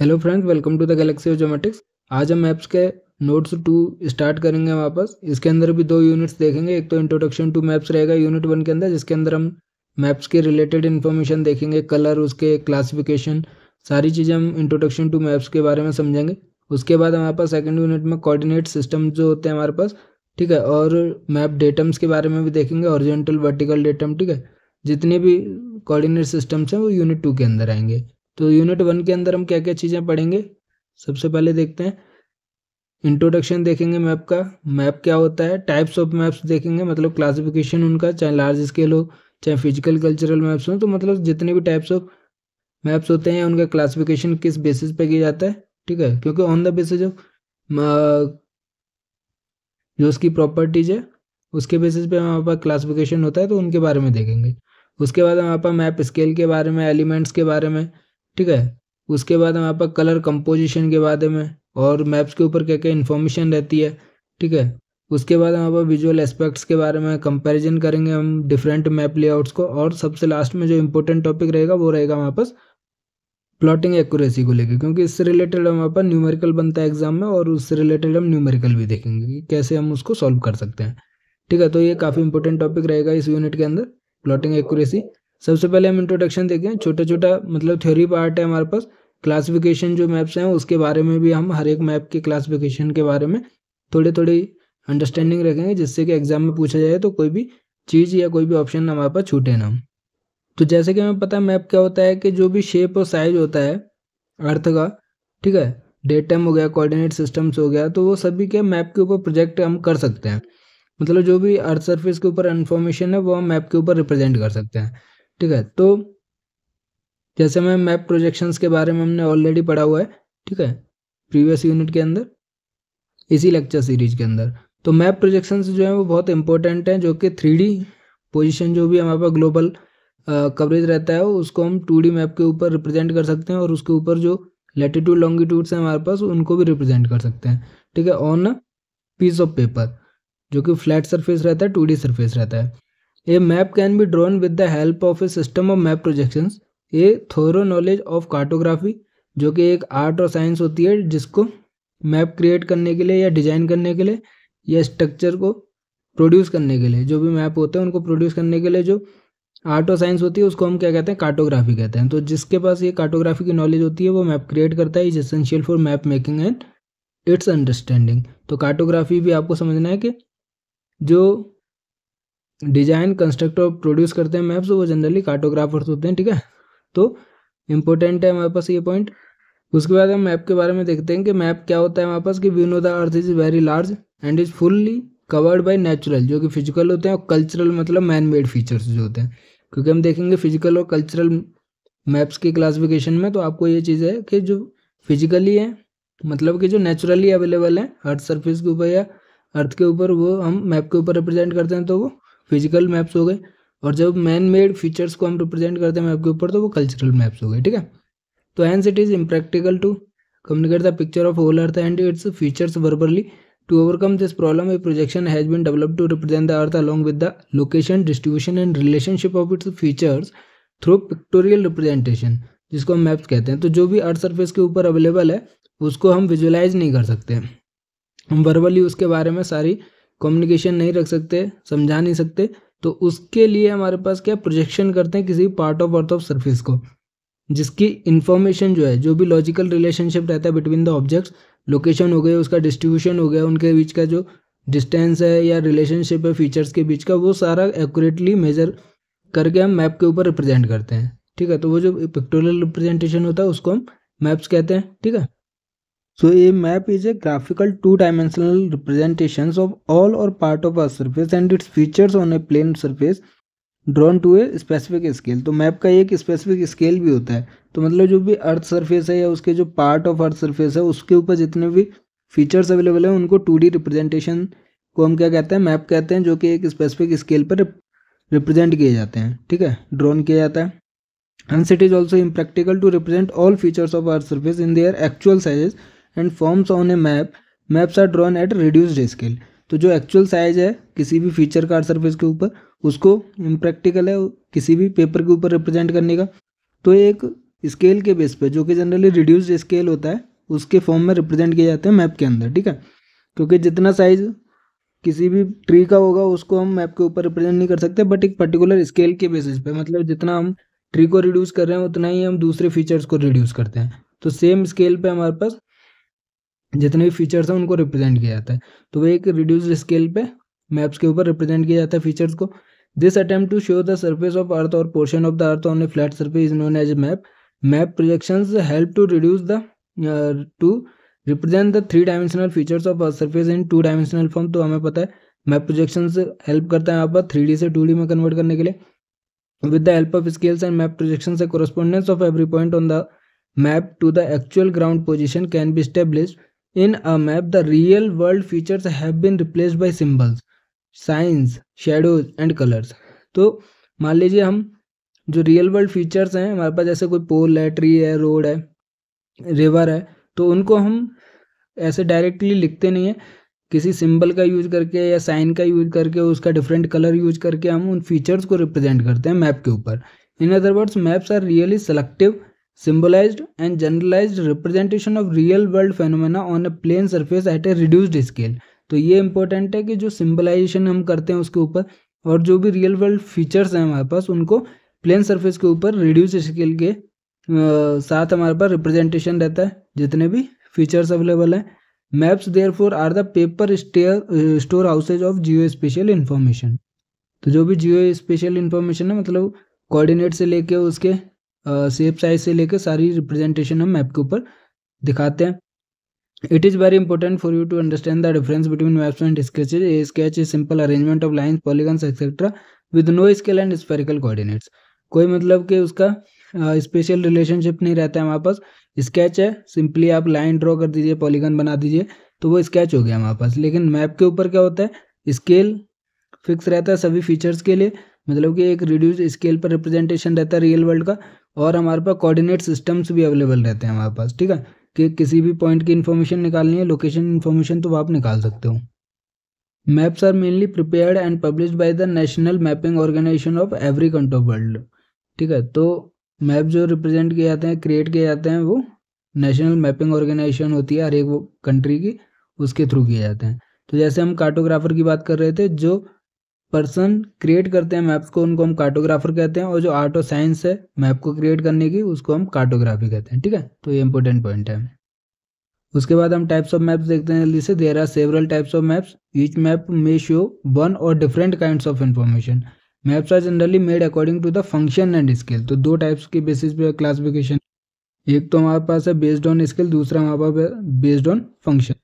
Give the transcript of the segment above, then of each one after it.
Hello friends, welcome to the galaxy of geometrics. आज हम maps के नोट्स 2 स्टार्ट करेंगे वापस। इसके अंदर भी दो यूनिट्स देखेंगे। एक तो इंट्रोडक्शन टू मैप्स रहेगा यूनिट 1 के अंदर, जिसके अंदर हम मैप्स के रिलेटेड इन्फॉर्मेशन देखेंगे, कलर, उसके क्लासिफिकेशन, सारी चीज़ें हम इंट्रोडक्शन टू मैप्स के बारे में समझेंगे। उसके बाद हमारे पास सेकंड यूनिट में कोऑर्डिनेट सिस्टम जो होते हैं हमारे पास, ठीक है, और मैप डेटम्स के बारे में भी देखेंगे, हॉरिजॉन्टल वर्टिकल डेटम, ठीक है। जितने भी कोऑर्डिनेट सिस्टम्स हैं वो यूनिट 2 के अंदर आएंगे। तो यूनिट 1 के अंदर हम क्या क्या चीज़ें पढ़ेंगे, सबसे पहले देखते हैं। इंट्रोडक्शन देखेंगे मैप का, मैप क्या होता है, टाइप्स ऑफ मैप्स देखेंगे, मतलब क्लासिफिकेशन उनका, चाहे लार्ज स्केल हो चाहे फिजिकल कल्चरल मैप्स हो, तो मतलब जितने भी टाइप्स ऑफ मैप्स होते हैं उनका क्लासिफिकेशन किस बेसिस पे किया जाता है, ठीक है। क्योंकि ऑन द बेसिस ऑफ जो उसकी प्रॉपर्टीज है उसके बेसिस पे हमारे पास क्लासिफिकेशन होता है, तो उनके बारे में देखेंगे। उसके बाद हमारे पास मैप स्केल के बारे में, एलिमेंट्स के बारे में, ठीक है। उसके बाद हमारे पास कलर कंपोजिशन के बारे में और मैप्स के ऊपर क्या क्या इन्फॉर्मेशन रहती है, ठीक है। उसके बाद हमारे पास विजुअल एस्पेक्ट्स के बारे में कंपैरिजन करेंगे हम डिफरेंट मैप लेआउट्स को। और सबसे लास्ट में जो इंपॉर्टेंट टॉपिक रहेगा वो रहेगा हमारे पास प्लॉटिंग एक्यूरेसी को लेकर, क्योंकि इससे रिलेटेड हमारे पास न्यूमेरिकल बनता है एग्जाम में, और उससे रिलेटेड हम न्यूमेरिकल भी देखेंगे कि कैसे हम उसको सॉल्व कर सकते हैं, ठीक है। तो ये काफ़ी इंपॉर्टेंट टॉपिक रहेगा इस यूनिट के अंदर, प्लॉटिंग एक्यूरेसी। सबसे पहले हम इंट्रोडक्शन देखें, छोटा छोटा मतलब थ्योरी पार्ट है हमारे पास। क्लासिफिकेशन जो मैप्स हैं उसके बारे में भी हम हर एक मैप के क्लासिफिकेशन के बारे में थोड़ी थोड़ी अंडरस्टैंडिंग रखेंगे, जिससे कि एग्जाम में पूछा जाए तो कोई भी चीज़ या कोई भी ऑप्शन हमारे पास छूटे ना। तो जैसे कि हमें पता है मैप क्या होता है, कि जो भी शेप और साइज होता है अर्थ का, ठीक है, डेटम हो गया, कोऑर्डिनेट सिस्टम्स हो गया, तो वो सभी के मैप के ऊपर प्रोजेक्ट हम कर सकते हैं। मतलब जो भी अर्थ सरफेस के ऊपर इन्फॉर्मेशन है वो हम मैप के ऊपर रिप्रेजेंट कर सकते हैं, ठीक है। तो जैसे मैं मैप प्रोजेक्शंस के बारे में हमने ऑलरेडी पढ़ा हुआ है, ठीक है, प्रीवियस यूनिट के अंदर, इसी लेक्चर सीरीज के अंदर। तो मैप प्रोजेक्शंस जो है वो बहुत इंपॉर्टेंट है, जो कि 3D पोजीशन जो भी हमारे पास ग्लोबल कवरेज रहता है उसको हम 2D मैप के ऊपर रिप्रेजेंट कर सकते हैं, और उसके ऊपर जो लैटिट्यूड लॉन्गिट्यूड्स हैं हमारे पास उनको भी रिप्रेजेंट कर सकते हैं, ठीक है, on a piece of paper, जो कि फ्लैट सरफेस रहता है, 2D सरफेस रहता है। A map can be drawn with the help of a system of map projections, a thorough knowledge of cartography, जो कि एक आर्ट और साइंस होती है, जिसको मैप क्रिएट करने के लिए या डिजाइन करने के लिए या स्ट्रक्चर को प्रोड्यूस करने के लिए, जो भी मैप होते हैं उनको प्रोड्यूस करने के लिए जो आर्ट और साइंस होती है उसको हम क्या कहते हैं, कार्टोग्राफी कहते हैं। तो जिसके पास ये कार्टोग्राफी की नॉलेज होती है वो मैप क्रिएट करता है, is essential for map making and it's understanding. तो कार्टोग्राफी भी आपको समझना है कि जो डिजाइन, कंस्ट्रक्ट और प्रोड्यूस करते हैं मैप्स वो जनरली कार्टोग्राफर्स होते हैं, ठीक है। तो इंपॉर्टेंट है हमारे पास ये पॉइंट। उसके बाद हम मैप के बारे में देखते हैं कि मैप क्या होता है हमारे पास, कि we know the earth is very large and is fully covered by natural, जो कि फिजिकल होते हैं, और कल्चरल मतलब मैन मेड फीचर्स जो होते हैं। क्योंकि हम देखेंगे फिजिकल और कल्चरल मैप्स की क्लासिफिकेशन में, तो आपको ये चीज़ है कि जो फिजिकली है मतलब कि जो नेचुरली अवेलेबल है अर्थ सरफेस के ऊपर या अर्थ के ऊपर, वो हम मैप के ऊपर रिप्रेजेंट करते हैं, तो वो फिजिकल मैप्स हो गए। और जब मैन मेड फीचर्स को हम रिप्रेजेंट करते हैं मैप के ऊपर, तो वो कल्चरल मैप्स हो गए, ठीक है। तो hence it is impractical to communicate the picture of whole earth and its features verbally. To overcome this problem, a projection has been developed to represent the earth along with the location, distribution and relationship of its features through pictorial representation, जिसको हम maps कहते हैं। तो जो भी earth surface के ऊपर available है उसको हम विजुअलाइज नहीं कर सकते, हम वर्बली उसके बारे में सारी कम्युनिकेशन नहीं रख सकते, समझा नहीं सकते। तो उसके लिए हमारे पास क्या प्रोजेक्शन करते हैं किसी part of earth of surface को, जिसकी इन्फॉर्मेशन जो है, जो भी लॉजिकल रिलेशनशिप रहता है बिटवीन द ऑब्जेक्ट्स, लोकेशन हो गई, उसका डिस्ट्रीब्यूशन हो गया, उनके बीच का जो डिस्टेंस है या रिलेशनशिप है फीचर्स के बीच का, वो सारा एक्यूरेटली मेजर करके हम मैप के ऊपर रिप्रेजेंट करते हैं, ठीक है। तो वो जो पिक्टोरियल रिप्रेजेंटेशन होता है उसको हम मैप्स कहते हैं, ठीक है। So a map is a graphical two-dimensional representations of all or part of a surface and its features on a plane surface drawn to a specific scale. तो मैप का एक स्पेसिफिक स्केल भी होता है, तो मतलब जो भी अर्थ सरफेस है या उसके जो पार्ट ऑफ अर्थ सरफेस है उसके ऊपर जितने भी फीचर्स अवेलेबल हैं उनको 2D रिप्रेजेंटेशन को हम क्या कहते हैं, मैप कहते हैं, जो कि एक स्पेसिफिक स्केल पर रिप्रेजेंट किए जाते हैं, ठीक है, ड्रॉन किया जाता है। Hence it is also impractical to represent all features of Earth's surface in their actual sizes and forms on a map. Maps are drawn at reduced scale. तो जो एक्चुअल साइज है किसी भी फीचर का earth surface के ऊपर, उसको impractical है किसी भी पेपर के ऊपर रिप्रेजेंट करने का। तो एक स्केल के बेस पे, जो कि जनरली रिड्यूस्ड स्केल होता है, उसके फॉर्म में रिप्रेजेंट किए जाते हैं मैप के अंदर, ठीक है। क्योंकि जितना साइज किसी भी ट्री का होगा उसको हम मैप के ऊपर रिप्रेजेंट नहीं कर सकते, बट एक पर्टिकुलर स्केल के बेसिस पे, मतलब जितना हम ट्री को रिड्यूस कर रहे हैं उतना ही हम दूसरे फीचर्स को रिड्यूस करते हैं। तो सेम स्केल पे हमारे पास जितने भी फीचर्स हैं उनको रिप्रेजेंट किया जाता है। तो वो एक रिड्यूस्ड स्केल पे मैप्स के ऊपर रिप्रेजेंट किया जाता है फीचर्स को। This attempt to show the surface of earth और portion of the earth on a flat surface is known as map. Map projections help to reduce the to represent the 3 dimensional features of earth surface in 2 dimensional form. तो हमें पता है map projections help करता है यहाँ पर 3D से 2D में कन्वर्ट करने के लिए। With the help of scales and map projections, a correspondence of every point on the map to the actual ground position can be established. In a map, the real world features have been replaced by symbols, signs, shadows and colors. तो मान लीजिए हम जो real world features हैं हमारे पास, जैसे कोई पोल है, ट्री है, रोड है, रिवर है, तो उनको हम ऐसे डायरेक्टली लिखते नहीं है, किसी सिंबल का यूज करके या साइन का यूज करके, उसका डिफरेंट कलर यूज करके हम उन फीचर्स को रिप्रेजेंट करते हैं मैप के ऊपर। In other words, maps are really selective, symbolized and generalized representation of real world phenomena on a plane surface at a reduced scale। तो ये इंपॉर्टेंट है कि जो सिंबलाइजेशन हम करते हैं उसके ऊपर, और जो भी रियल वर्ल्ड फीचर्स हैं हमारे पास उनको प्लेन सरफेस के ऊपर रिड्यूस स्केल के साथ हमारे पास रिप्रेजेंटेशन रहता है जितने भी फीचर्स अवेलेबल हैं। Maps therefore are the paper storehouses of geospatial information. तो जो भी जियो स्पेशियल इन्फॉर्मेशन है, मतलब कोऑर्डिनेट से लेके उसके शेप साइज से लेकर सारी रिप्रेजेंटेशन हम मैप के ऊपर दिखाते हैं। It is very important for you to understand the difference between maps and sketches. A sketch is simple arrangement of lines, polygons etcetera with no scale and spherical coordinates. कोई मतलब कि उसका special relationship नहीं रहता है हमारे पास। Sketch है, simply आप लाइन ड्रॉ कर दीजिए, पॉलीगन बना दीजिए, तो वो स्केच हो गया हमारे पास। लेकिन मैप के ऊपर क्या होता है, स्केल फिक्स रहता है सभी फीचर्स के लिए, मतलब कि एक रिड्यूस स्केल पर रिप्रेजेंटेशन रहता है रियल वर्ल्ड का, और हमारे पास कोऑर्डिनेट सिस्टम्स भी अवेलेबल रहते हैं हमारे पास, ठीक है। कि किसी भी पॉइंट की इन्फॉर्मेशन निकालनी है, लोकेशन इन्फॉर्मेशन, तो आप निकाल सकते हो। Maps are mainly prepared and published by the national mapping organisation of every country of world, ठीक है। तो मैप जो रिप्रेजेंट किए जाते हैं, क्रिएट किए जाते हैं, वो नेशनल मैपिंग ऑर्गेनाइजेशन होती है हर एक वो कंट्री की, उसके थ्रू किए जाते हैं। तो जैसे हम कार्टोग्राफर की बात कर रहे थे, जो पर्सन क्रिएट करते हैं मैप्स को उनको हम कार्टोग्राफर कहते हैं, और जो आर्ट और साइंस है मैप को क्रिएट करने की उसको हम कार्टोग्राफी कहते हैं, ठीक है। तो ये इंपॉर्टेंट पॉइंट है। उसके बाद हम टाइप्स ऑफ मैप्स देखते हैं जल्दी से। There are several types of maps, each map may show one और different kinds of information. Maps are generally made according to the function and scale. तो 2 टाइप्स के बेसिस पे क्लासिफिकेशन, एक तो हमारे पास है बेस्ड ऑन स्केल, दूसरा हमारे पास है बेस्ड ऑन फंक्शन।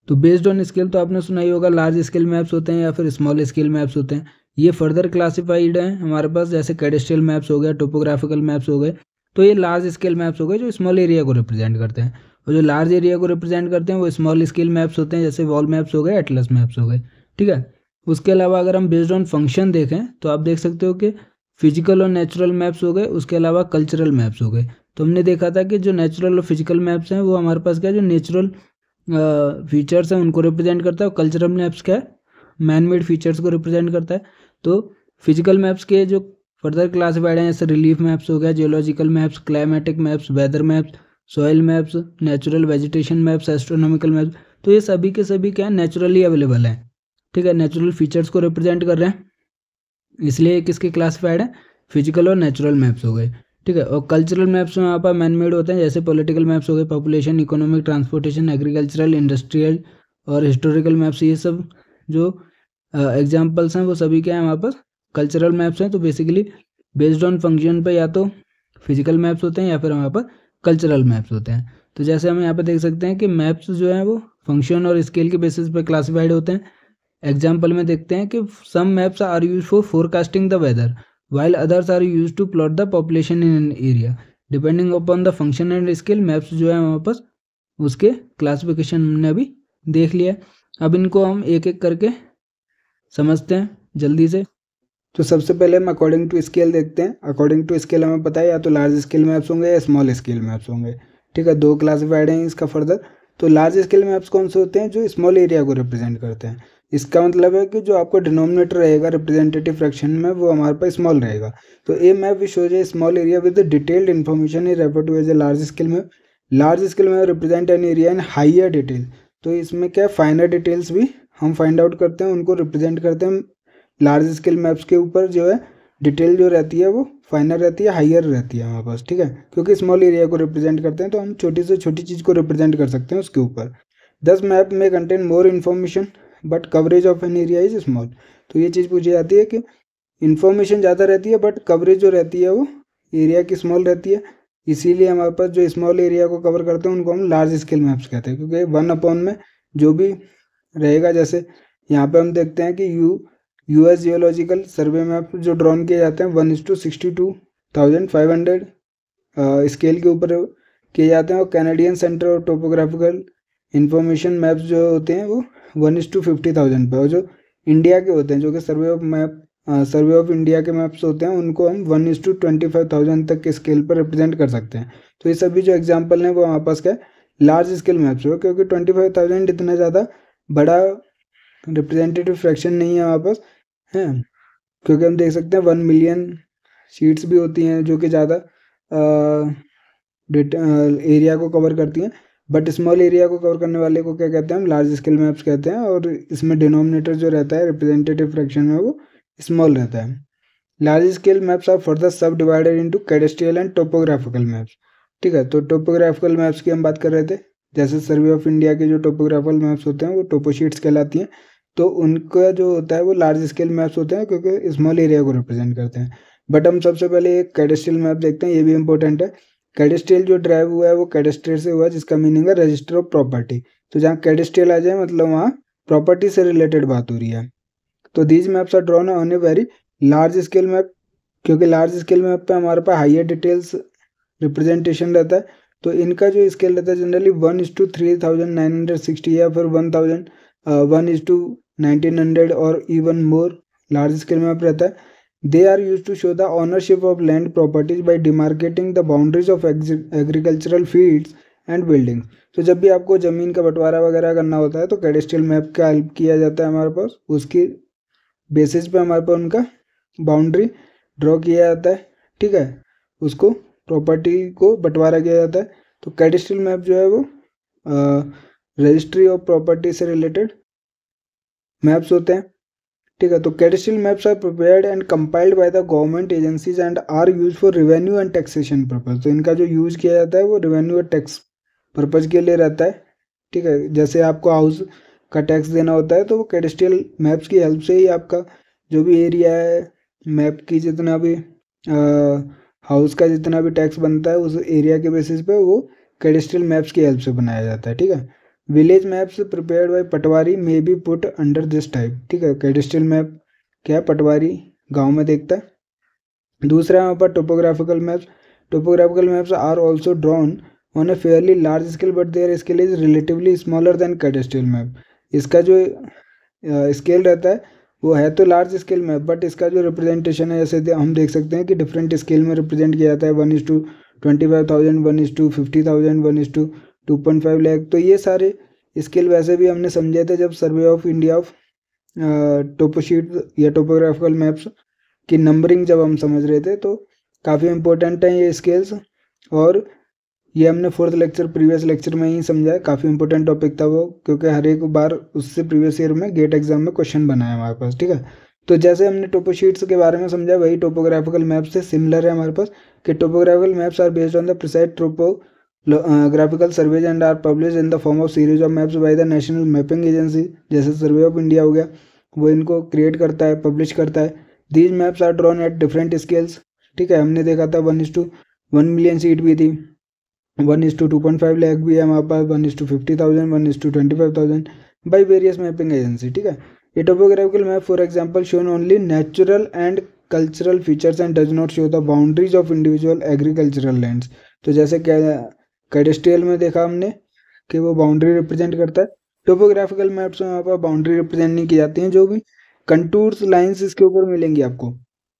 तो बेस्ड ऑन स्केल तो आपने सुना ही होगा, लार्ज स्केल मैप्स होते हैं या फिर स्मॉल स्केल मैप्स होते हैं। ये फर्दर क्लासिफाइड हैं हमारे पास, जैसे कैडेस्ट्रियल मैप्स हो गए, टोपोग्राफिकल मैप्स हो गए। तो ये लार्ज स्केल मैप्स हो गए जो स्मॉल एरिया को रिप्रेजेंट करते हैं, और जो लार्ज एरिया को रिप्रेजेंट करते हैं वो स्मॉल स्केल मैप्स होते हैं, जैसे वॉल मैप्स हो गए, एटलस मैप्स हो गए, ठीक है। उसके अलावा अगर हम बेस्ड ऑन फंक्शन देखें तो आप देख सकते हो कि फिजिकल और नेचुरल मैप्स हो गए, उसके अलावा कल्चरल मैप्स हो गए। तो हमने देखा था कि जो नेचुरल और फिजिकल मैप्स हैं वो हमारे पास क्या है, जो नेचुरल फीचर्स हैं उनको रिप्रेजेंट करता है, और कल्चरल मैप्स क्या है, मैन मेड फीचर्स को रिप्रेजेंट करता है। तो फिजिकल मैप्स के जो फर्दर क्लासिफाइड हैं, जैसे रिलीफ मैप्स हो गया, geological maps, climatic maps, weather maps, soil maps, natural vegetation maps, astronomical maps. तो ये सभी के सभी क्या है, नेचुरली अवेलेबल हैं, ठीक है, नेचुरल फीचर्स को रिप्रेजेंट कर रहे हैं, इसलिए किसके क्लासिफाइड है, फिजिकल और नेचुरल मैप्स हो गए, ठीक है। और कल्चरल मैप्स में यहाँ पर मैन मेड होते हैं, जैसे पॉलिटिकल मैप्स हो गए, population, economic, transportation, agricultural, industrial और हिस्टोरिकल मैप्स। ये सब जो एग्जाम्पल्स हैं वो सभी क्या है हमारे पास, कल्चरल मैप्स हैं। तो बेसिकली बेस्ड ऑन फंक्शन पे या तो फिजिकल मैप्स होते हैं या फिर हमारे पास कल्चरल मैप्स होते हैं। तो जैसे हम यहाँ पे देख सकते हैं कि मैप्स जो है वो फंक्शन और स्केल के बेसिस पे क्लासिफाइड होते हैं। एग्जाम्पल में देखते हैं कि some maps are use for forecasting the weather while others are used to plot the population in an area depending upon the function and scale। Maps जो है हमारे पास उसके क्लासिफिकेशन हमने अभी देख लिया। अब इनको हम एक एक करके समझते हैं जल्दी से। तो सबसे पहले हम अकॉर्डिंग टू स्केल देखते हैं। अकॉर्डिंग टू स्केल हमें पता है या तो लार्ज स्केल मैप्स होंगे या स्मॉल स्केल मैप्स होंगे, ठीक है। 2 क्लासिफाइड हैं इसका फर्दर। तो लार्ज स्केल मैप्स कौन से होते हैं, जो स्मॉल एरिया को रिप्रेजेंट करते हैं। इसका मतलब है कि जो आपका डिनोमिनेटर रहेगा रिप्रेजेंटेटिव फ्रैक्शन में वो हमारे पास स्मॉल रहेगा। तो a map which shows a small area with detailed information is refer to as a large scale map. Large scale में represent an area in higher detail. तो इसमें क्या फाइनर डिटेल्स भी हम फाइंड आउट करते हैं, उनको रिप्रेजेंट करते हैं लार्ज स्केल मैप्स के ऊपर। जो है डिटेल जो रहती है वो फाइनर रहती है, हाइयर रहती है हमारे पास, ठीक है, क्योंकि स्मॉल एरिया को रिप्रेजेंट करते हैं तो हम छोटी से छोटी चीज़ को रिप्रेजेंट कर सकते हैं उसके ऊपर। 10 मैप में contain more information but coverage of an area is small. तो ये चीज़ पूछी जाती है कि इन्फॉर्मेशन ज़्यादा रहती है बट कवरेज जो रहती है वो एरिया की स्मॉल रहती है, इसीलिए हमारे पास जो स्मॉल एरिया को कवर करते हैं उनको हम लार्ज स्केल मैप्स कहते हैं, क्योंकि 1 में जो भी रहेगा, जैसे यहाँ पे हम देखते हैं कि यूएस जियोलॉजिकल सर्वे मैप जो ड्रॉन किए जाते हैं 1:62,500 स्केल के ऊपर किए जाते हैं, और कैनेडियन सेंटर और टोपोग्राफिकल इंफॉर्मेशन मैप्स जो होते हैं वो 1:50,000 पे, और जो इंडिया के होते हैं जो कि सर्वे ऑफ इंडिया के मैप्स होते हैं उनको हम 1:25,000 तक के स्केल पर रिप्रेजेंट कर सकते हैं। तो ये सभी जो एग्जाम्पल हैं वो हमारे पास क्या है, लार्ज स्केल मैप्स हो, क्योंकि 25,000 इतना ज़्यादा बड़ा रिप्रेजेंटेटिव फ्रैक्शन नहीं है हमारे पास है, क्योंकि हम देख सकते हैं 1 मिलियन शीट्स भी होती हैं जो कि ज़्यादा एरिया को कवर करती हैं, बट स्मॉल एरिया को कवर करने वाले को क्या कहते हैं, हम लार्ज स्केल मैप्स कहते हैं, और इसमें डिनोमिनेटर जो रहता है रिप्रेजेंटेटिव फ्रैक्शन में वो स्मॉल रहता है। Large scale maps are further subdivided into cadastral and topographical maps, ठीक है। तो टोपोग्राफिकल मैप्स की हम बात कर रहे थे, जैसे सर्वे ऑफ इंडिया के जो टोपोग्राफिकल मैप्स होते हैं वो टोपोशीट्स कहलाती हैं, तो उनका जो होता है वो लार्ज स्केल मैप्स होते हैं क्योंकि स्मॉल एरिया को रिप्रेजेंट करते हैं। बट हम सबसे पहले एक कैडेस्ट्रियल मैप देखते हैं, ये भी इंपॉर्टेंट है। कैडेस्ट्रियल जो ड्राइव हुआ है वो कैडेस्ट्रियल से हुआ है, जिसका मीनिंग है रजिस्टर ऑफ प्रॉपर्टी। तो जहाँ कैडेस्ट्रियल आ जाए मतलब वहाँ प्रॉपर्टी से रिलेटेड बात हो रही है। तो these maps are drawn on a very large scale map, क्योंकि लार्ज स्केल मैप पे हमारे पास हाइयर डिटेल्स रिप्रेजेंटेशन रहता है। तो इनका जो स्केल रहता है जनरली 1:3960 या फिर 1:1900 और even more large scale map रहता है। They are use to show the ownership of land properties by demarcating the boundaries of agricultural fields and buildings. तो जब भी आपको ज़मीन का बंटवारा वगैरह करना होता है तो कैडेस्ट्रियल मैप का हेल्प किया जाता है हमारे पास, उसकी बेसिस पे हमारे पास उनका बाउंड्री ड्रॉ किया जाता है, ठीक है, उसको प्रॉपर्टी को बंटवारा किया जाता है। तो कैडेस्ट्रियल मैप जो है वो रजिस्ट्री ऑफ प्रॉपर्टी से रिलेटेड मैप्स होते हैं, ठीक है। तो cadastral maps are prepared and compiled by the government agencies and are use for revenue and taxation purpose. तो इनका जो यूज किया जाता है वो रेवेन्यू और टैक्स पर्पज के लिए रहता है, ठीक है। जैसे आपको हाउस का टैक्स देना होता है तो वो कैडेस्ट्रियल मैप्स की हेल्प से ही आपका जो भी एरिया है, मैप की जितना भी हाउस का जितना भी टैक्स बनता है उस एरिया के बेसिस पे वो कैडेस्ट्रियल मैप्स की हेल्प से बनाया जाता है, ठीक है। Village maps prepared by Patwari may be put under this type, ठीक है। कैडेस्ट्रियल मैप क्या है, पटवारी गांव में देखता है। दूसरा यहाँ पर topographical maps. Topographical maps are also drawn on a fairly large scale but their scale is relatively smaller than cadastral map. इसका जो स्केल रहता है वो है तो लार्ज स्केल मैप, बट इसका जो रिप्रेजेंटेशन है जैसे हम देख सकते हैं कि डिफरेंट स्केल में रिप्रेजेंट किया जाता है, 1:25,000, 1:50,000, 1:2.5 लाख। तो ये सारे स्केल वैसे भी हमने समझे थे जब survey of India of toposheet या टोपोग्राफिकल मैप्स की नंबरिंग जब हम समझ रहे थे, तो काफ़ी इंपॉर्टेंट हैं ये स्केल्स, और ये हमने 4th लेक्चर प्रीवियस लेक्चर में ही समझा है। काफ़ी इंपॉर्टेंट टॉपिक था वो, क्योंकि हर एक बार उससे प्रीवियस ईयर में गेट एग्जाम में क्वेश्चन बना है हमारे पास, ठीक है। तो जैसे हमने टोपोशीट्स के बारे में समझा वही टोपोग्राफिकल मैप से सिमिलर है हमारे पास, कि topographical maps are based on the precise topographical surveys and are publish in the form of series of maps by the national mapping agency. जैसे सर्वे ऑफ इंडिया हो गया, वो इनको क्रिएट करता है, पब्लिश करता है। These maps are drawn at different scales, ठीक है। हमने देखा था 1:1 मिलियन सीट भी थी, 1:2.5 लाख भी है हमारे पास, 1:50,000, 1:25,000 बाई वेरियस मैपिंग एजेंसी, ठीक है। ये topographical map for example shown only natural and cultural features and does not show the boundaries of individual agricultural lands. तो जैसे कैडेस्ट्रियल में देखा हमने कि वो बाउंड्री रिप्रेजेंट करता है, टोपोग्राफिकल मैप्स में वहाँ पर बाउंड्री रिप्रेजेंट नहीं की जाती हैं। जो भी कंटूर्स लाइन्स इसके ऊपर मिलेंगी आपको,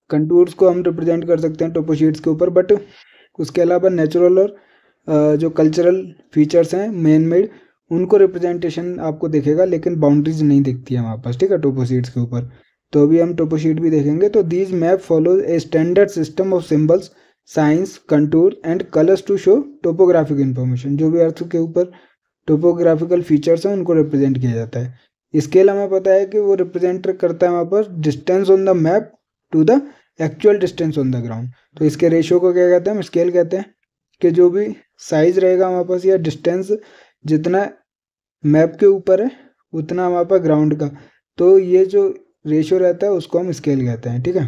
कंटूर्स को हम रिप्रेजेंट कर सकते हैं टोपोशीट्स के ऊपर, बट उसके अलावा नेचुरल और जो कल्चरल फीचर्स हैं मैन मेड उनको रिप्रेजेंटेशन आपको दिखेगा, लेकिन बाउंड्रीज नहीं दिखती है हमारे पास, ठीक है, टोपोशीट्स के ऊपर। तो अभी हम टोपोशीट भी देखेंगे। तो these map follow a standard system of symbols, signs, contour and colours to show topographic information. जो भी अर्थ के ऊपर टोपोग्राफिकल फीचर्स हैं उनको रिप्रेजेंट किया जाता है। स्केल हमें पता है कि वो रिप्रेजेंट करता है वहाँ पर distance on the map to the actual distance on the ground. तो इसके रेशियो को क्या कहते हैं, हम स्केल कहते हैं। कि जो भी साइज रहेगा हमारे पास या डिस्टेंस जितना मैप के ऊपर है उतना हमारे पास ग्राउंड का, तो ये जो रेशियो रहता है उसको हम स्केल कहते हैं, ठीक है।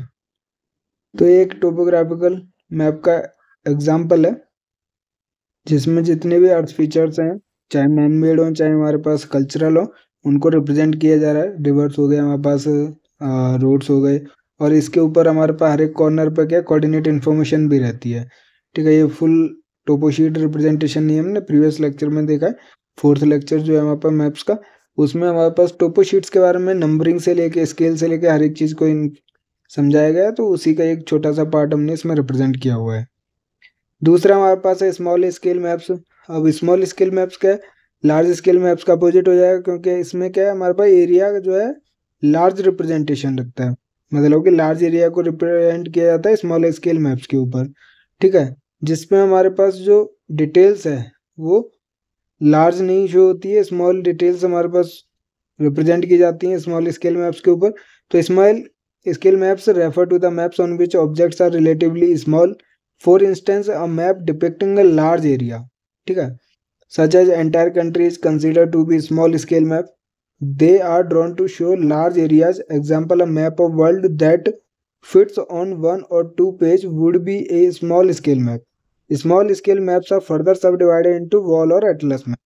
तो ये एक टोपोग्राफिकल मैप का एग्जाम्पल है जिसमें जितने भी अर्थ फीचर्स हैं, चाहे मैन मेड हो चाहे हमारे पास कल्चरल हो, उनको रिप्रेजेंट किया जा रहा है। रिवर्स हो गए हमारे पास, रोड्स हो गए, और इसके ऊपर हमारे पास हर एक कॉर्नर पर क्या कोऑर्डिनेट इन्फॉर्मेशन भी रहती है, ठीक है। ये फुल टोपोशीट रिप्रेजेंटेशन नहीं हमने प्रीवियस लेक्चर में देखा है। 4th लेक्चर जो है हमारे पास मैप्स का, उसमें हमारे पास टोपोशीट्स के बारे में नंबरिंग से लेके स्केल से लेके हर एक चीज़ को समझाया गया है। तो उसी का एक छोटा सा पार्ट हमने इसमें रिप्रेजेंट किया हुआ है। दूसरा हमारे पास है स्मॉल स्केल मैप्स। अब स्मॉल स्केल मैप्स क्या है, लार्ज स्केल मैप्स का अपोजिट हो जाएगा, क्योंकि इसमें क्या है हमारे पास एरिया जो है लार्ज रिप्रेजेंटेशन रखता है। मतलब कि लार्ज एरिया को रिप्रेजेंट किया जाता है स्मॉल स्केल मैप्स के ऊपर, ठीक है। जिसमें हमारे पास जो डिटेल्स है वो लार्ज नहीं शो होती है, स्मॉल डिटेल्स हमारे पास रिप्रेजेंट की जाती हैं स्मॉल स्केल मैप्स के ऊपर। तो small scale maps refer to the maps on which objects are relatively small, for instance a map depicting a large area, ठीक है, such as entire country is consider to be small scale map, they are drawn to show large areas. Example, a map of world that fits on 1 or 2 page would be a small scale map. Small scale maps are further subdivided into wall or atlas map.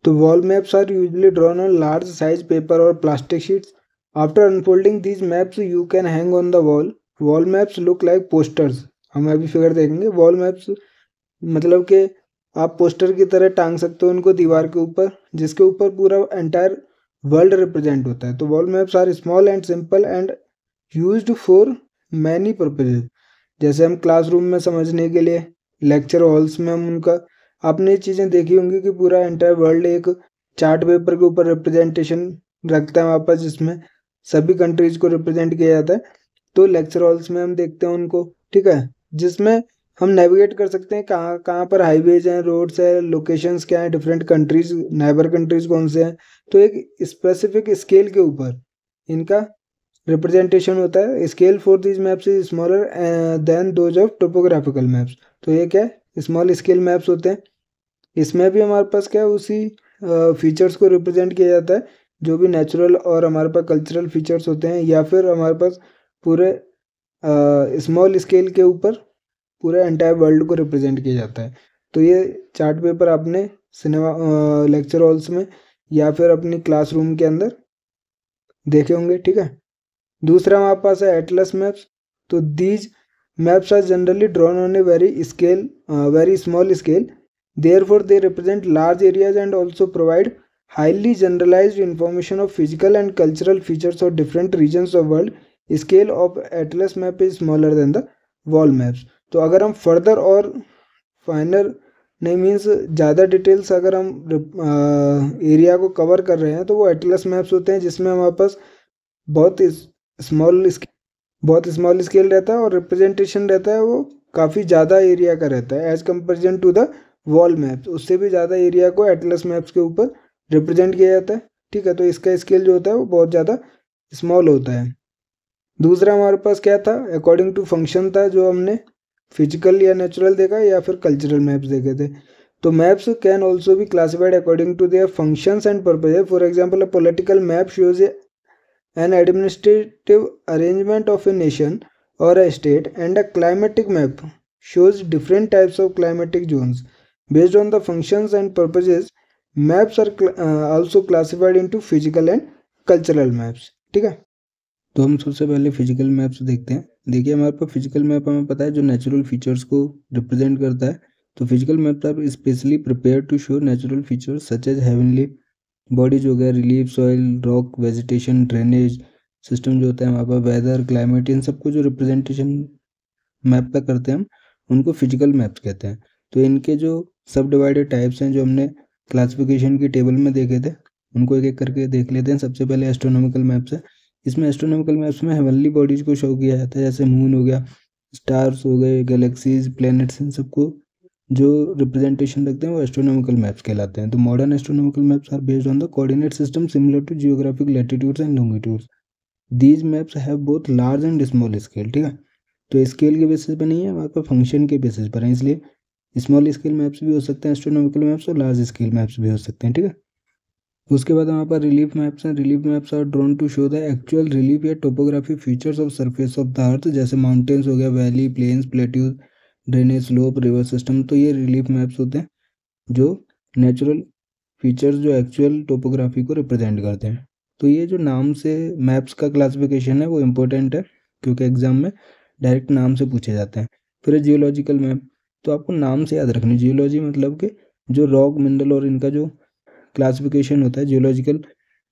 So wall maps are usually drawn on large size paper or plastic sheets. After unfolding these maps you can hang on the wall. Wall maps look like posters. हम अभी figure देखेंगे। Wall maps मतलब कि आप poster की तरह टांग सकते हो उनको दीवार के ऊपर, जिसके ऊपर पूरा एंटायर वर्ल्ड रिप्रेजेंट होता है। तो wall maps are small and simple and used for many purposes. जैसे हम क्लासरूम में समझने के लिए, लेक्चर हॉल्स में हम उनका, आपने ये चीज़ें देखी होंगी कि पूरा एंटायर वर्ल्ड एक चार्ट पेपर के ऊपर रिप्रेजेंटेशन रखता है वहाँ पर, जिसमें सभी कंट्रीज को रिप्रेजेंट किया जाता है। तो लेक्चर हॉल्स में हम देखते हैं उनको, ठीक है, जिसमें हम नेविगेट कर सकते हैं कहाँ कहाँ पर हाईवेज हैं, रोड्स हैं, लोकेशंस क्या हैं, डिफरेंट कंट्रीज, नेबर कंट्रीज कौन से हैं। तो एक स्पेसिफिक स्केल के ऊपर इनका रिप्रेजेंटेशन होता है। Scale for this maps is smaller then those of topographical maps. तो ये क्या है, स्मॉल स्केल मैप्स होते हैं। इसमें भी हमारे पास क्या है, उसी फीचर्स को रिप्रेजेंट किया जाता है जो भी नेचुरल और हमारे पास कल्चरल फीचर्स होते हैं, या फिर हमारे पास पूरे स्मॉल स्केल के ऊपर पूरे एंटायर वर्ल्ड को रिप्रेजेंट किया जाता है। तो ये चार्ट पेपर आपने सिनेमा लेक्चर हॉल्स में या फिर अपनी क्लासरूम के अंदर देखे होंगे, ठीक है। दूसरा हमारे पास है एटलस मैप्स। तो these maps are generally drawn on a very small scale, therefore they represent large areas and also provide highly generalised information of physical and cultural features of different regions of world. Scale of atlas map is smaller than the wall maps. तो अगर हम further और फाइनर नहीं means ज़्यादा details अगर हम area को cover कर रहे हैं तो वो एटलस मैप्स होते हैं, जिसमें हमारे पास बहुत स्मॉल स्केल रहता है और रिप्रेजेंटेशन रहता है वो काफ़ी ज़्यादा एरिया का रहता है as comparison to the wall maps. उससे भी ज़्यादा एरिया को एटलस मैप्स के ऊपर रिप्रेजेंट किया जाता है, ठीक है। तो इसका स्केल जो होता है वो बहुत ज़्यादा स्मॉल होता है। दूसरा हमारे पास क्या था, अकॉर्डिंग टू फंक्शन था, जो हमने फिजिकल या नेचुरल देखा या फिर कल्चरल मैप्स देखे थे। तो maps can also be classified according to their functions and purpose. For example, a political map shows an administrative arrangement of a nation or a state, and a climatic map shows different types of climatic zones. Based on the functions and purposes, maps are also classified into physical and cultural maps, ठीक है। तो हम सबसे पहले physical maps देखते हैं। देखिए हमारे पास फिजिकल मैप हमें पता है जो नेचुरल फीचर्स को रिप्रेजेंट करता है। तो physical maps are specially prepare to show natural features such as heavenly bodies हो गया, relief, soil, rock, vegetation, drainage system जो होता है हमारे पास, वेदर, क्लाइमेट, इन सबको जो रिप्रेजेंटेशन मैप पे करते हैं हम उनको फिजिकल मैप्स कहते हैं। तो इनके जो सब डिवाइडेड टाइप्स हैं जो हमने क्लासिफिकेशन की टेबल में देखे थे, उनको एक एक करके देख लेते हैं। सबसे पहले एस्ट्रोनॉमिकल मैप्स है। इसमें एस्ट्रोनॉमिकल मैप्स में हेवनली बॉडीज को शो किया जाता है, जैसे मून हो गया, स्टार्स हो गए, गैलेक्सीज, प्लैनेट्स, इन सबको जो रिप्रेजेंटेशन रखते हैं वो एस्ट्रोनॉमिकल मैप्स कहलाते हैं। तो modern astronomical maps are based on the coordinate system similar to geographic latitudes and longitudes. These maps have both large and small scale, ठीक है। तो स्केल के बेसिस पे नहीं है, वहाँ पर फंक्शन के बेसिस पर है, इसलिए स्मॉल स्केल मैप्स भी हो सकते हैं एस्ट्रोनॉमिकल मैप्स, और लार्ज स्केल मैप्स भी हो सकते हैं, ठीक है। उसके बाद हमारे पास रिलीफ मैप्स हैं। Relief maps are drawn to show the actual relief या topography features of surface of the earth, जैसे माउंटेन्स हो गया, valley, plains, plateaus, drainage, slope, river system. तो ये रिलीफ मैप्स होते हैं जो नेचुरल फीचर्स जो एक्चुअल टोपोग्राफी को रिप्रेजेंट करते हैं। तो ये जो नाम से मैप्स का क्लासिफिकेशन है वो इम्पोर्टेंट है, क्योंकि एग्जाम में डायरेक्ट नाम से पूछे जाते हैं। फिर जियोलॉजिकल मैप, तो आपको नाम से याद रखनी। जियोलॉजी मतलब कि जो रॉक, मिनरल और इनका जो क्लासिफिकेशन होता है, जियोलॉजिकल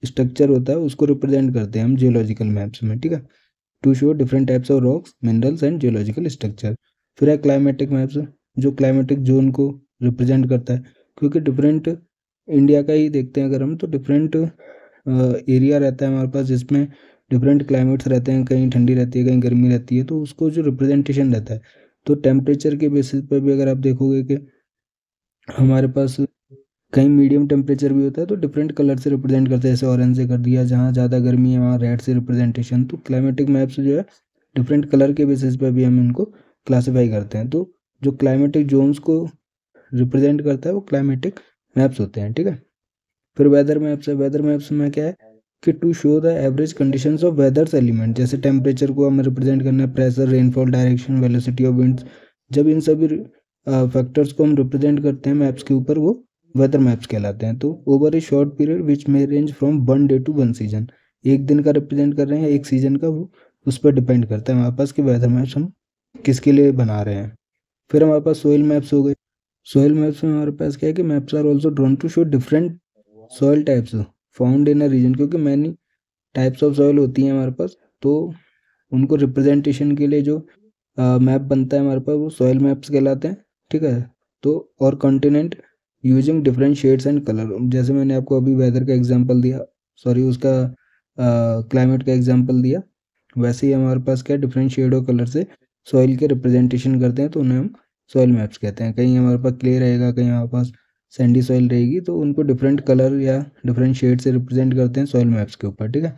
स्ट्रक्चर होता है, उसको रिप्रेजेंट करते हैं हम जियोलॉजिकल मैप्स में, ठीक है। To show different types of rocks, minerals and geological structure. फिर है क्लाइमेटिक मैप्स, जो क्लाइमेटिक जोन को रिप्रेजेंट करता है, क्योंकि डिफरेंट इंडिया का ही देखते हैं अगर हम, तो डिफरेंट एरिया रहता है हमारे पास, जिसमें डिफरेंट क्लाइमेट्स रहते हैं, कहीं ठंडी रहती है, कहीं गर्मी रहती है, तो उसको जो रिप्रेजेंटेशन रहता है, तो टेम्परेचर के बेसिस पर भी अगर आप देखोगे कि हमारे पास कहीं मीडियम टेम्परेचर भी होता है, तो डिफरेंट कलर से रिप्रेजेंट करते हैं, जैसे ऑरेंज से कर दिया, जहाँ ज़्यादा गर्मी है वहाँ रेड से रिप्रेजेंटेशन। तो क्लाइमेटिक मैप्स जो है डिफरेंट कलर के बेसिस पर भी हम इनको क्लासीफाई करते हैं। तो जो क्लाइमेटिक जोन्स को रिप्रेजेंट करता है वो क्लाइमेटिक मैप्स होते हैं, ठीक है। फिर वेदर मैप्स है। वेदर मैप्स में क्या है कि to show the average conditions of weathers element, जैसे टेम्परेचर को हमें रिप्रेजेंट करना है, pressure, rainfall, direction, velocity of winds. जब इन सभी फैक्टर्स को हम रिप्रेजेंट करते हैं मैप्स के ऊपर, वो वेदर मैप्स कहलाते हैं। तो over a short period which may range from 1 day to 1 season, एक दिन का रिप्रेजेंट कर रहे हैं, एक सीजन का, वो उस पर डिपेंड करता है हमारे पास कि वेदर मैप्स हम किसके लिए बना रहे हैं। फिर हमारे पास सोइल मैप्स हो गए। सोइल मैप्स में हमारे पास क्या है कि maps are also drawn to show different soil types found in a region, क्योंकि मैनी टाइप्स ऑफ सॉइल होती हैं हमारे पास, तो उनको रिप्रेजेंटेशन के लिए जो मैप बनता है हमारे पास वो सॉइल मैप्स कहलाते हैं, ठीक है। तो और continent using different shades and colour, जैसे मैंने आपको अभी वेदर का एग्जांपल दिया, सॉरी उसका क्लाइमेट का एग्जांपल दिया, वैसे ही हमारे पास क्या डिफरेंट शेड और कलर से सॉइल के रिप्रेजेंटेशन करते हैं, तो उन्हें हम सॉइल मैप्स कहते हैं। कहीं हमारे पास क्ले रहेगा, कहीं हमारे पास सैंडी सॉइल रहेगी, तो उनको डिफरेंट कलर या डिफरेंट शेड से रिप्रेजेंट करते हैं सॉइल मैप्स के ऊपर, ठीक है।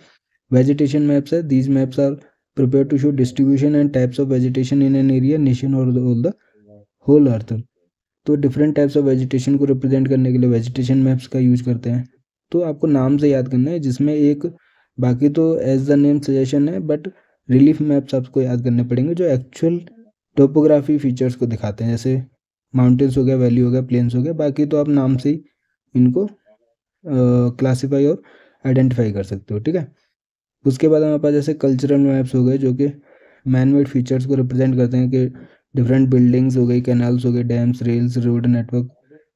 वेजिटेशन मैप्स है। These maps are prepare to show distribution and types of vegetation in an area, nation और द होल अर्थ। तो डिफरेंट टाइप्स ऑफ वेजिटेशन को रिप्रेजेंट करने के लिए वेजिटेशन मैप्स का यूज करते हैं। तो आपको नाम से याद करना है, जिसमें एक, बाकी तो एज द नेम सजेशन है, बट रिलीफ मैप्स आपको याद करने पड़ेंगे जो एक्चुअल टोपोग्राफी फीचर्स को दिखाते हैं, जैसे माउंटेन्स हो गया, वैली हो गया, प्लेन्स हो गया। बाकी तो आप नाम से ही इनको क्लासीफाई और आइडेंटिफाई कर सकते हो, ठीक है। उसके बाद हमारे पास जैसे कल्चरल मैप्स हो गए, जो कि मैन मेड फीचर्स को रिप्रेजेंट करते हैं, कि डिफरेंट बिल्डिंग्स हो गई, कैनाल्स हो गए, डैम्स, रेल्स, रोड नेटवर्क,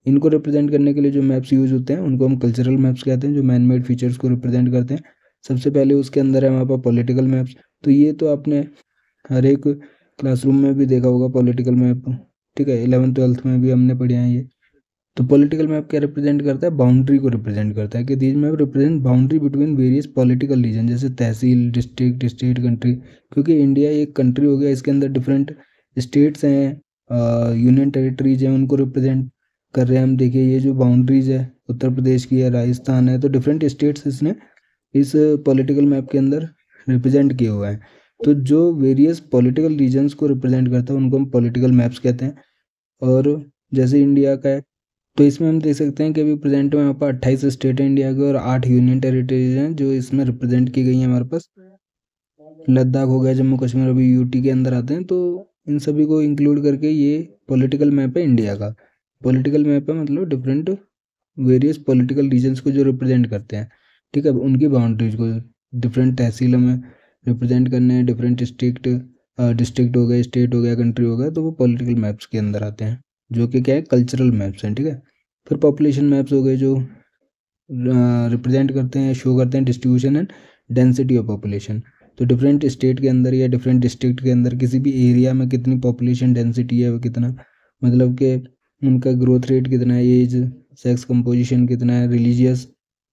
इनको रिप्रेजेंट करने के लिए जो मैप्स यूज होते हैं उनको हम कल्चरल मैप्स कहते हैं, जो मैन मेड फीचर्स को रिप्रेजेंट करते हैं। सबसे पहले उसके अंदर है हमारे पास पॉलिटिकल मैप्स। तो ये तो आपने हर एक क्लासरूम में भी देखा होगा पॉलिटिकल मैप, ठीक है, 11th-12th में भी हमने पढ़े हैं ये। तो पॉलिटिकल मैप क्या रिप्रेजेंट करता है, बाउंड्री को रिप्रेजेंट करता है, कि these map represent boundary between various political region, जैसे तहसील, डिस्ट्रिक्ट, स्टेट, कंट्री। क्योंकि इंडिया एक कंट्री हो गया, इसके अंदर डिफरेंट स्टेट्स हैं, यूनियन टेरिटरीज हैं, उनको रिप्रेजेंट कर रहे हैं हम। देखिए ये जो बाउंड्रीज है, उत्तर प्रदेश की है, राजस्थान है, तो डिफरेंट स्टेट्स इसने इस पॉलिटिकल मैप के अंदर रिप्रेजेंट किए हुए हैं। तो जो वेरियस पॉलिटिकल रीजन्स को रिप्रेजेंट करता है उनको हम पॉलिटिकल मैप्स कहते हैं। और जैसे इंडिया का है, तो इसमें हम देख सकते हैं कि अभी प्रेजेंट में हमारे पास 28 स्टेट है इंडिया के, और 8 यूनियन टेरिटरीज हैं जो इसमें रिप्रेजेंट की गई हैं हमारे पास। लद्दाख हो गया, जम्मू कश्मीर अभी यूटी के अंदर आते हैं, तो इन सभी को इंक्लूड करके ये पॉलिटिकल मैप है इंडिया का। पॉलिटिकल मैप है मतलब डिफरेंट वेरियस पॉलिटिकल रीजन्स को जो रिप्रेजेंट करते हैं, ठीक है, उनकी बाउंड्रीज को। डिफरेंट तहसीलों में रिप्रेजेंट करने हैं, डिफरेंट डिस्ट्रिक्ट हो गए, स्टेट हो गया, कंट्री हो गया, तो वो पॉलिटिकल मैप्स के अंदर आते हैं, जो कि क्या है, कल्चरल मैप्स हैं, ठीक है। फिर पॉपुलेशन मैप्स हो गए, जो रिप्रेजेंट करते हैं, शो करते हैं distribution and density of population. तो डिफरेंट स्टेट के अंदर या डिफरेंट डिस्ट्रिक्ट के अंदर किसी भी एरिया में कितनी पॉपुलेशन डेंसिटी है, वो कितना, मतलब कि उनका ग्रोथ रेट कितना है, एज, सेक्स कंपोजिशन कितना है, रिलीजियस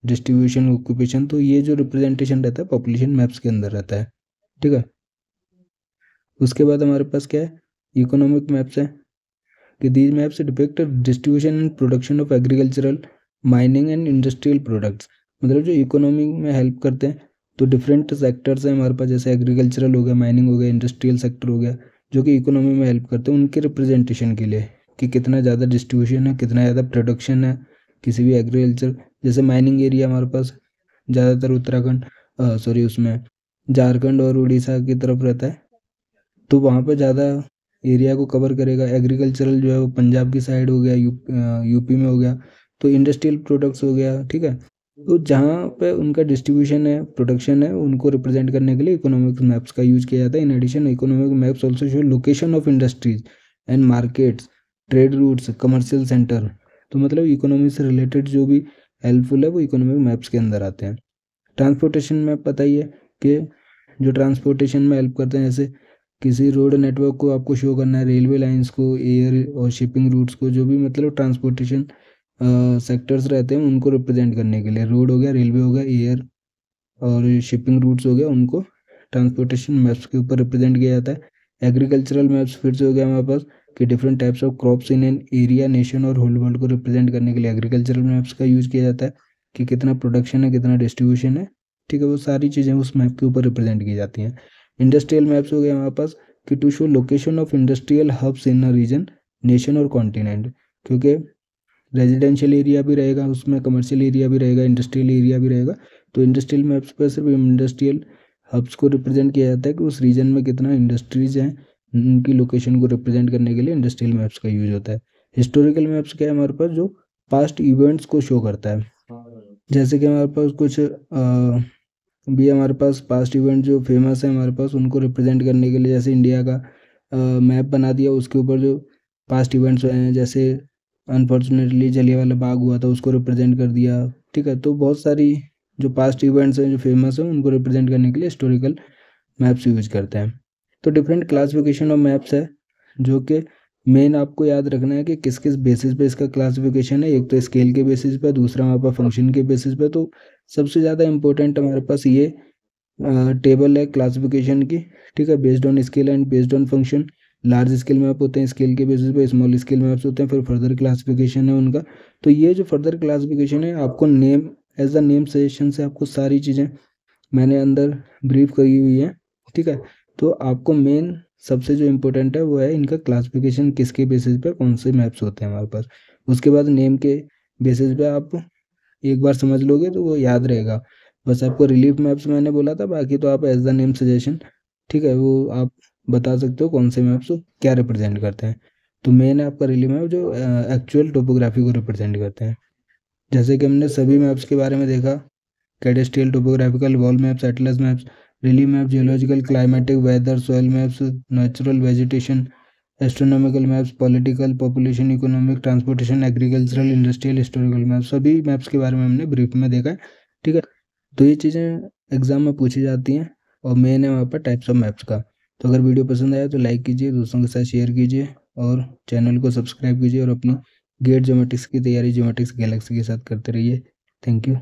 डिस्ट्रीब्यूशन, ऑक्यूपेशन। तो ये जो रिप्रेजेंटेशन रहता है पॉपुलेशन मैप्स के अंदर रहता है, ठीक है। उसके बाद हमारे पास क्या है, इकोनॉमिक मैप्स है कि these maps depict distribution and production of agricultural, mining and industrial products. मतलब जो इकोनॉमी में हेल्प करते हैं, तो डिफरेंट सेक्टर्स हैं हमारे पास, जैसे एग्रीकल्चरल हो गया, माइनिंग हो गया, इंडस्ट्रियल सेक्टर हो गया, जो कि इकोनॉमी में हेल्प करते हैं उनके रिप्रेजेंटेशन के लिए, कि कितना ज़्यादा डिस्ट्रीब्यूशन है, कितना ज़्यादा प्रोडक्शन है किसी भी एग्रीकल्चर। जैसे माइनिंग एरिया हमारे पास ज़्यादातर उत्तराखंड उसमें झारखंड और उड़ीसा की तरफ रहता है, तो वहाँ पर ज़्यादा एरिया को कवर करेगा। एग्रीकल्चरल जो है वो पंजाब की साइड हो गया, यूपी में हो गया। तो इंडस्ट्रियल प्रोडक्ट्स हो गया, ठीक है। तो जहाँ पे उनका डिस्ट्रीब्यूशन है, प्रोडक्शन है, उनको रिप्रेजेंट करने के लिए इकोनॉमिक मैप्स का यूज किया जाता है। In addition economic maps also show location of industries and markets, trade routes, commercial center. तो मतलब इकोनॉमी से रिलेटेड जो भी हेल्पफुल है वो इकोनॉमिक मैप्स के अंदर आते हैं। ट्रांसपोर्टेशन मैप पता ही है कि जो ट्रांसपोर्टेशन में हेल्प करते हैं, जैसे किसी रोड नेटवर्क को आपको शो करना है, रेलवे लाइंस को, एयर और शिपिंग रूट्स को, जो भी मतलब ट्रांसपोर्टेशन सेक्टर्स रहते हैं उनको रिप्रेजेंट करने के लिए, रोड हो गया, रेलवे हो गया, एयर और शिपिंग रूट्स हो गया, उनको ट्रांसपोर्टेशन मैप्स के ऊपर रिप्रेजेंट किया जाता है। एग्रीकल्चरल मैप्स फिर से हो गया हमारे पास कि different types of crops in an area, nation और होल वर्ल्ड को रिप्रेजेंट करने के लिए एग्रीकल्चरल मैप्स का यूज़ किया जाता है, कि कितना प्रोडक्शन है, कितना डिस्ट्रीब्यूशन है, ठीक है। वो सारी चीज़ें उस मैप के ऊपर रिप्रेजेंट की जाती हैं। इंडस्ट्रियल मैप्स हो गया हमारे पास कि to show location of industrial hubs in a region, nation और कॉन्टिनेंट, क्योंकि रेजिडेंशियल एरिया भी रहेगा उसमें, कमर्शियल एरिया भी रहेगा, इंडस्ट्रियल एरिया भी रहेगा। तो इंडस्ट्रियल मैप्स पर सिर्फ इंडस्ट्रियल हब्स को रिप्रेजेंट किया जाता है कि उस रीजन में कितना इंडस्ट्रीज हैं, उनकी लोकेशन को रिप्रेजेंट करने के लिए इंडस्ट्रियल मैप्स का यूज होता है। हिस्टोरिकल मैप्स क्या है हमारे पास, जो पास्ट इवेंट्स को शो करता है। जैसे कि हमारे पास कुछ भी हमारे पास पास्ट इवेंट जो फेमस है हमारे पास, उनको रिप्रेजेंट करने के लिए, जैसे इंडिया का मैप बना दिया, उसके ऊपर जो पास्ट इवेंट्स हुए हैं, जैसे अनफॉर्चुनेटली जलियांवाला बाग हुआ था, उसको रिप्रेजेंट कर दिया, ठीक है। तो बहुत सारी जो पास्ट इवेंट्स हैं जो फेमस हैं उनको रिप्रेजेंट करने के लिए हिस्टोरिकल मैप्स यूज करते हैं। तो डिफरेंट क्लासिफिकेशन ऑफ मैप्स है, जो कि मेन आपको याद रखना है कि किस किस बेसिस पे इसका क्लासिफिकेशन है। एक तो स्केल के बेसिस पे, दूसरा हमारे पास फंक्शन के बेसिस पे। तो सबसे ज़्यादा इम्पोर्टेंट हमारे पास ये टेबल है क्लासिफिकेशन की, ठीक है, based on scale and based on function. Large scale map होते हैं स्केल के बेसिस पे, स्मॉल स्केल मैप्स होते हैं, फिर फर्दर क्लासिफिकेशन है उनका। तो ये जो फर्दर क्लासिफिकेशन है, आपको name as the name suggestion से आपको सारी चीज़ें मैंने अंदर ब्रीफ करी हुई है, ठीक है। तो आपको मेन सबसे जो इम्पोर्टेंट है वो है इनका क्लासिफिकेशन, किसके बेसिस पे कौन से मैप्स होते हैं हमारे पास। उसके बाद नेम के बेसिस पे आप एक बार समझ लोगे तो वो याद रहेगा। बस आपको रिलीफ मैप्स मैंने बोला था, बाकी तो आप एज द नेम सजेशन, ठीक है, वो आप बता सकते हो कौन से मैप्स क्या रिप्रेजेंट करते हैं। तो मेन है आपका रिलीफ मैप जो एक्चुअल टोपोग्राफी को रिप्रेजेंट करते हैं। जैसे कि हमने सभी मैप्स के बारे में देखा, cadastral, topographical, wall maps, atlas maps, relief map, geological, climatic, weather, soil maps, natural vegetation, astronomical maps, political, population, economic, transportation, agricultural, industrial, historical maps, सभी मैप्स के बारे में हमने ब्रीफ में देखा है, ठीक है। तो ये चीज़ें एग्जाम में पूछी जाती हैं और मेन है वहाँ पर टाइप्स ऑफ मैप्स का। तो अगर वीडियो पसंद आया तो लाइक कीजिए, दोस्तों के साथ शेयर कीजिए और चैनल को सब्सक्राइब कीजिए और अपनी गेट ज्योमेट्रिक्स की तैयारी ज्योमेट्रिक्स गैलेक्सी के साथ करते रहिए। Thank you.